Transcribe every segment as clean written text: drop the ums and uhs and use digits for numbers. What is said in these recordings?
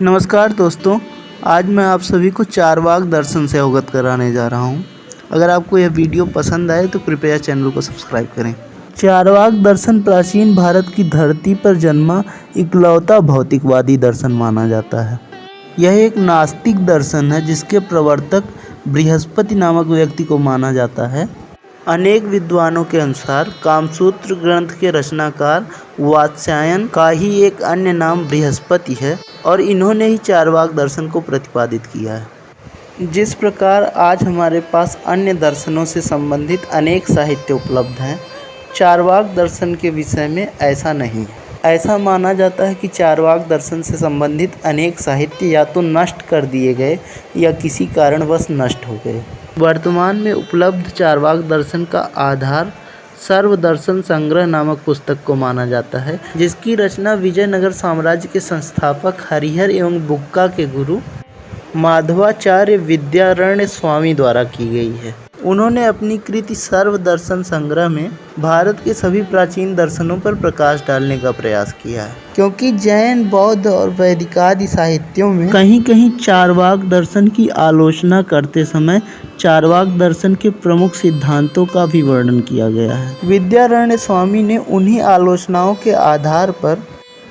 नमस्कार दोस्तों, आज मैं आप सभी को चारवाक दर्शन से अवगत कराने जा रहा हूं। अगर आपको यह वीडियो पसंद आए तो कृपया चैनल को सब्सक्राइब करें। चारवाक दर्शन प्राचीन भारत की धरती पर जन्मा इकलौता भौतिकवादी दर्शन माना जाता है। यह एक नास्तिक दर्शन है जिसके प्रवर्तक बृहस्पति नामक व्यक्ति को माना जाता है। अनेक विद्वानों के अनुसार कामसूत्र ग्रंथ के रचनाकार वात्स्यायन का ही एक अन्य नाम बृहस्पति है और इन्होंने ही चारवाक दर्शन को प्रतिपादित किया है। जिस प्रकार आज हमारे पास अन्य दर्शनों से संबंधित अनेक साहित्य उपलब्ध हैं, चारवाक दर्शन के विषय में ऐसा नहीं है। ऐसा माना जाता है कि चारवाक दर्शन से संबंधित अनेक साहित्य या तो नष्ट कर दिए गए या किसी कारणवश नष्ट हो गए। वर्तमान में उपलब्ध चारवाक दर्शन का आधार सर्वदर्शन संग्रह नामक पुस्तक को माना जाता है, जिसकी रचना विजयनगर साम्राज्य के संस्थापक हरिहर एवं बुक्का के गुरु माधवाचार्य विद्यारण्य स्वामी द्वारा की गई है। उन्होंने अपनी कृति सर्वदर्शन संग्रह में भारत के सभी प्राचीन दर्शनों पर प्रकाश डालने का प्रयास किया है, क्योंकि जैन, बौद्ध और वैदिकादि साहित्यों में कहीं कहीं चारवाक दर्शन की आलोचना करते समय चारवाक दर्शन के प्रमुख सिद्धांतों का भी वर्णन किया गया है। विद्यारण्य स्वामी ने उन्हीं आलोचनाओं के आधार पर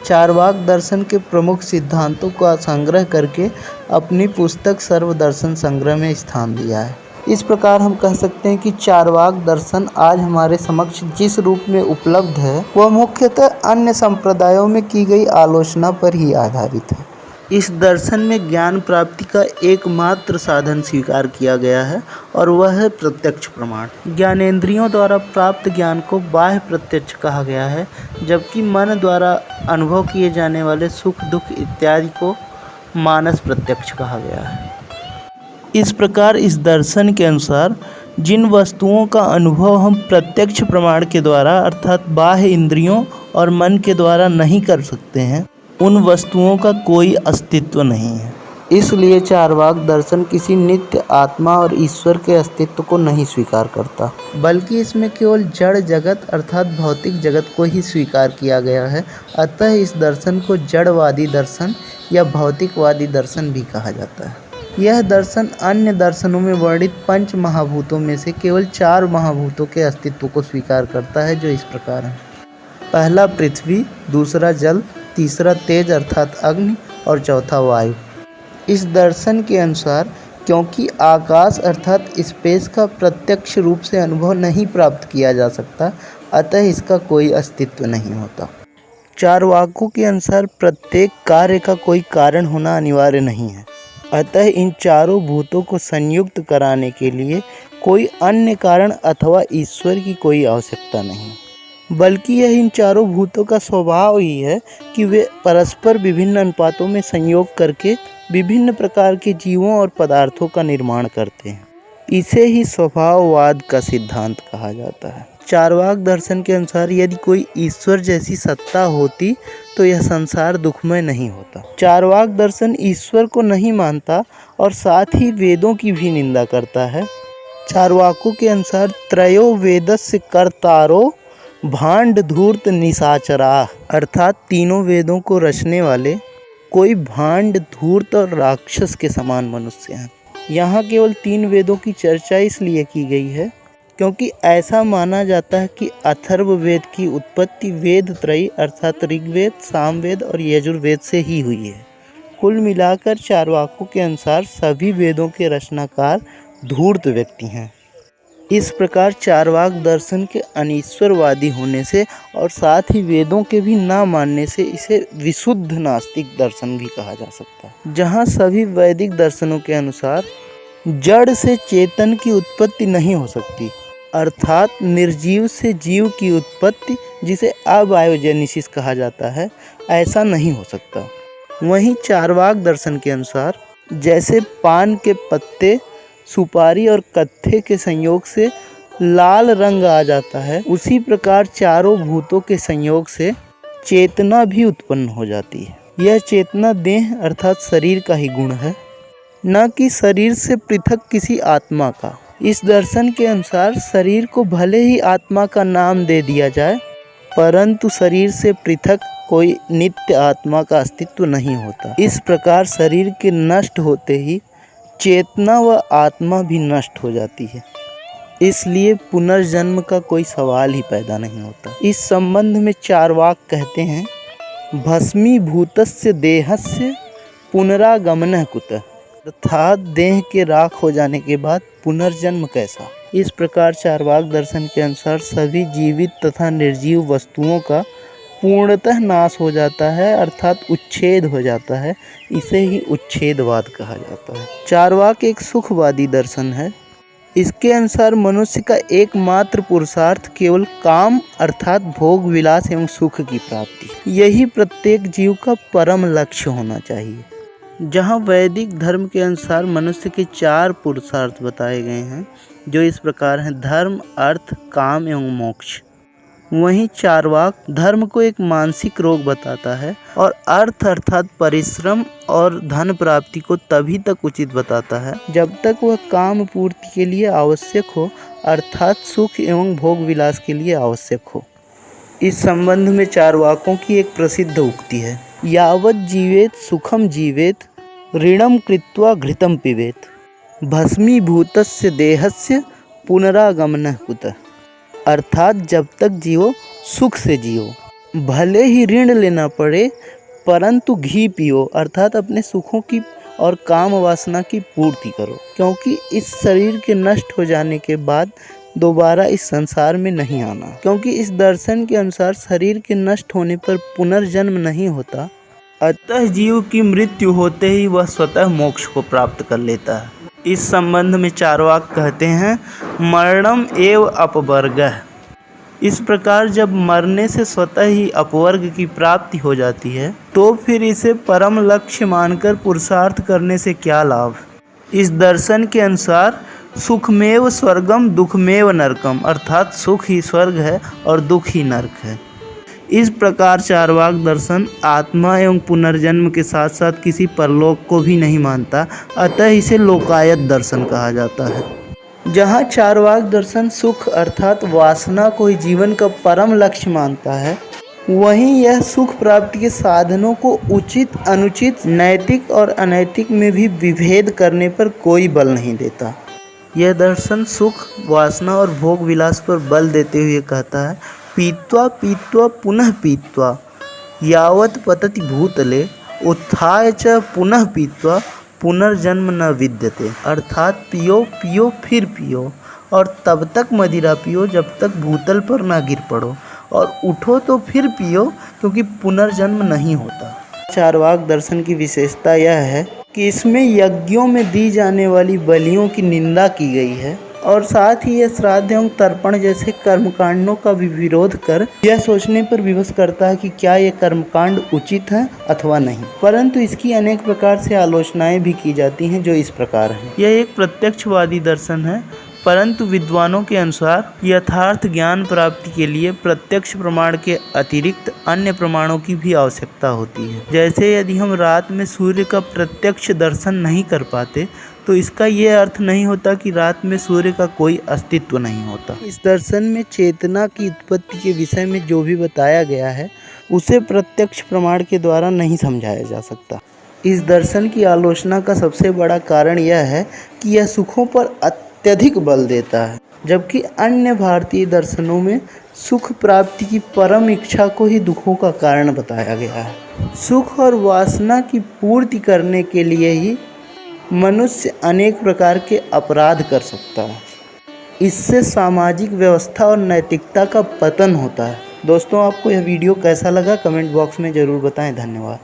चारवाक दर्शन के प्रमुख सिद्धांतों का संग्रह करके अपनी पुस्तक सर्वदर्शन संग्रह में स्थान दिया है। इस प्रकार हम कह सकते हैं कि चारवाक दर्शन आज हमारे समक्ष जिस रूप में उपलब्ध है वह मुख्यतः अन्य संप्रदायों में की गई आलोचना पर ही आधारित है। इस दर्शन में ज्ञान प्राप्ति का एकमात्र साधन स्वीकार किया गया है और वह है प्रत्यक्ष प्रमाण। ज्ञानेंद्रियों द्वारा प्राप्त ज्ञान को बाह्य प्रत्यक्ष कहा गया है, जबकि मन द्वारा अनुभव किए जाने वाले सुख, दुख इत्यादि को मानस प्रत्यक्ष कहा गया है। इस प्रकार इस दर्शन के अनुसार जिन वस्तुओं का अनुभव हम प्रत्यक्ष प्रमाण के द्वारा अर्थात बाह्य इंद्रियों और मन के द्वारा नहीं कर सकते हैं, उन वस्तुओं का कोई अस्तित्व नहीं है। इसलिए चारवाक दर्शन किसी नित्य आत्मा और ईश्वर के अस्तित्व को नहीं स्वीकार करता, बल्कि इसमें केवल जड़ जगत अर्थात भौतिक जगत को ही स्वीकार किया गया है। अतः इस दर्शन को जड़वादी दर्शन या भौतिकवादी दर्शन भी कहा जाता है। यह दर्शन अन्य दर्शनों में वर्णित पंच महाभूतों में से केवल 4 महाभूतों के अस्तित्व को स्वीकार करता है, जो इस प्रकार हैं। पहला पृथ्वी, दूसरा जल, तीसरा तेज अर्थात अग्नि और चौथा वायु। इस दर्शन के अनुसार क्योंकि आकाश अर्थात स्पेस का प्रत्यक्ष रूप से अनुभव नहीं प्राप्त किया जा सकता, अतः इसका कोई अस्तित्व नहीं होता। चारवाकों के अनुसार प्रत्येक कार्य का कोई कारण होना अनिवार्य नहीं है, अतः इन चारों भूतों को संयुक्त कराने के लिए कोई अन्य कारण अथवा ईश्वर की कोई आवश्यकता नहीं, बल्कि यह इन चारों भूतों का स्वभाव ही है कि वे परस्पर विभिन्न अनुपातों में संयोग करके विभिन्न प्रकार के जीवों और पदार्थों का निर्माण करते हैं। इसे ही स्वभाववाद का सिद्धांत कहा जाता है। चारवाक दर्शन के अनुसार यदि कोई ईश्वर जैसी सत्ता होती तो यह संसार दुखमय नहीं होता। चारवाक दर्शन ईश्वर को नहीं मानता और साथ ही वेदों की भी निंदा करता है। चारवाकों के अनुसार त्रयो वेदस्य कर्तारो भांड धूर्त निशाचरा अर्थात तीनों वेदों को रचने वाले कोई भांड, धूर्त और राक्षस के समान मनुष्य हैं। यहाँ केवल 3 वेदों की चर्चा इसलिए की गई है क्योंकि ऐसा माना जाता है कि अथर्ववेद की उत्पत्ति वेद त्रयी अर्थात ऋग्वेद, सामवेद और यजुर्वेद से ही हुई है। कुल मिलाकर चारवाकों के अनुसार सभी वेदों के रचनाकार धूर्त व्यक्ति हैं। इस प्रकार चारवाक दर्शन के अनीश्वरवादी होने से और साथ ही वेदों के भी ना मानने से इसे विशुद्ध नास्तिक दर्शन भी कहा जा सकता है। जहाँ सभी वैदिक दर्शनों के अनुसार जड़ से चेतन की उत्पत्ति नहीं हो सकती, अर्थात निर्जीव से जीव की उत्पत्ति जिसे अबायोजेनेसिस कहा जाता है, ऐसा नहीं हो सकता। वहीं चारवाक दर्शन के अनुसार जैसे पान के पत्ते, सुपारी और कत्थे के संयोग से लाल रंग आ जाता है, उसी प्रकार चारों भूतों के संयोग से चेतना भी उत्पन्न हो जाती है। यह चेतना देह अर्थात शरीर का ही गुण है, न कि शरीर से पृथक किसी आत्मा का। इस दर्शन के अनुसार शरीर को भले ही आत्मा का नाम दे दिया जाए, परंतु शरीर से पृथक कोई नित्य आत्मा का अस्तित्व नहीं होता। इस प्रकार शरीर के नष्ट होते ही चेतना व आत्मा भी नष्ट हो जाती है, इसलिए पुनर्जन्म का कोई सवाल ही पैदा नहीं होता। इस संबंध में चार्वाक कहते हैं, भस्मीभूतस्य देहस्य पुनरागमनः कुतः, अर्थात देह के राख हो जाने के बाद पुनर्जन्म कैसा। इस प्रकार चार्वाक दर्शन के अनुसार सभी जीवित तथा निर्जीव वस्तुओं का पूर्णतः नाश हो जाता है, अर्थात उच्छेद हो जाता है। इसे ही उच्छेदवाद कहा जाता है। चार्वाक एक सुखवादी दर्शन है। इसके अनुसार मनुष्य का एकमात्र पुरुषार्थ केवल काम अर्थात भोग विलास एवं सुख की प्राप्ति, यही प्रत्येक जीव का परम लक्ष्य होना चाहिए। जहाँ वैदिक धर्म के अनुसार मनुष्य के 4 पुरुषार्थ बताए गए हैं, जो इस प्रकार हैं: धर्म, अर्थ, काम एवं मोक्ष। वहीं चार्वाक धर्म को एक मानसिक रोग बताता है और अर्थ अर्थात परिश्रम और धन प्राप्ति को तभी तक उचित बताता है जब तक वह काम पूर्ति के लिए आवश्यक हो, अर्थात सुख एवं भोग विलास के लिए आवश्यक हो। इस संबंध में चार्वाकों की एक प्रसिद्ध उक्ति है, यावत् जीवेत सुखम जीवेत ऋणम कृत्वा घृतम पिबेत भस्मीभूतस्य देहस्य पुनरागमनः कुतः, अर्थात जब तक जियो सुख से जियो, भले ही ऋण लेना पड़े परंतु घी पियो, अर्थात अपने सुखों की और काम वासना की पूर्ति करो, क्योंकि इस शरीर के नष्ट हो जाने के बाद दोबारा इस संसार में नहीं आना। क्योंकि इस दर्शन के अनुसार शरीर के नष्ट होने पर पुनर्जन्म नहीं होता, अतः जीव की मृत्यु होते ही वह स्वतः मोक्ष को प्राप्त कर लेता है। इस संबंध में चार्वाक कहते हैं, मरणम एव अपवर्गः। इस प्रकार जब मरने से स्वतः ही अपवर्ग की प्राप्ति हो जाती है, तो फिर इसे परम लक्ष्य मानकर पुरुषार्थ करने से क्या लाभ। इस दर्शन के अनुसार सुखमेव स्वर्गम दुखमेव नरकम, अर्थात सुख ही स्वर्ग है और दुख ही नरक है। इस प्रकार चार्वाक दर्शन आत्मा एवं पुनर्जन्म के साथ साथ किसी परलोक को भी नहीं मानता, अतः इसे लोकायत दर्शन कहा जाता है। जहाँ चार्वाक दर्शन सुख अर्थात वासना को ही जीवन का परम लक्ष्य मानता है, वहीं यह सुख प्राप्ति के साधनों को उचित अनुचित नैतिक और अनैतिक में भी विभेद करने पर कोई बल नहीं देता। यह दर्शन सुख वासना और भोग विलास पर बल देते हुए कहता है, पीत्वा पीत्वा पुनः पीत्वा यावत् पतति भूतले उत्थाय च पुनः पीत्वा पुनर्जन्म न विद्यते, अर्थात पियो पियो फिर पियो और तब तक मदिरा पियो जब तक भूतल पर न गिर पड़ो, और उठो तो फिर पियो क्योंकि पुनर्जन्म नहीं होता। चार्वाक दर्शन की विशेषता यह है कि इसमें यज्ञों में दी जाने वाली बलियों की निंदा की गई है और साथ ही यह श्राद्ध एवं तर्पण जैसे कर्मकांडों का भी विरोध कर यह सोचने पर विवश करता है कि क्या ये कर्मकांड उचित है अथवा नहीं। परंतु इसकी अनेक प्रकार से आलोचनाएं भी की जाती हैं, जो इस प्रकार हैं। यह एक प्रत्यक्षवादी दर्शन है, परंतु विद्वानों के अनुसार यथार्थ ज्ञान प्राप्ति के लिए प्रत्यक्ष प्रमाण के अतिरिक्त अन्य प्रमाणों की भी आवश्यकता होती है। जैसे यदि हम रात में सूर्य का प्रत्यक्ष दर्शन नहीं कर पाते, तो इसका ये अर्थ नहीं होता कि रात में सूर्य का कोई अस्तित्व नहीं होता। इस दर्शन में चेतना की उत्पत्ति के विषय में जो भी बताया गया है, उसे प्रत्यक्ष प्रमाण के द्वारा नहीं समझाया जा सकता। इस दर्शन की आलोचना का सबसे बड़ा कारण यह है कि यह सुखों पर अत्यधिक बल देता है, जबकि अन्य भारतीय दर्शनों में सुख प्राप्ति की परम इच्छा को ही दुखों का कारण बताया गया है। सुख और वासना की पूर्ति करने के लिए ही मनुष्य अनेक प्रकार के अपराध कर सकता है। इससे सामाजिक व्यवस्था और नैतिकता का पतन होता है। दोस्तों, आपको यह वीडियो कैसा लगा कमेंट बॉक्स में ज़रूर बताएं। धन्यवाद।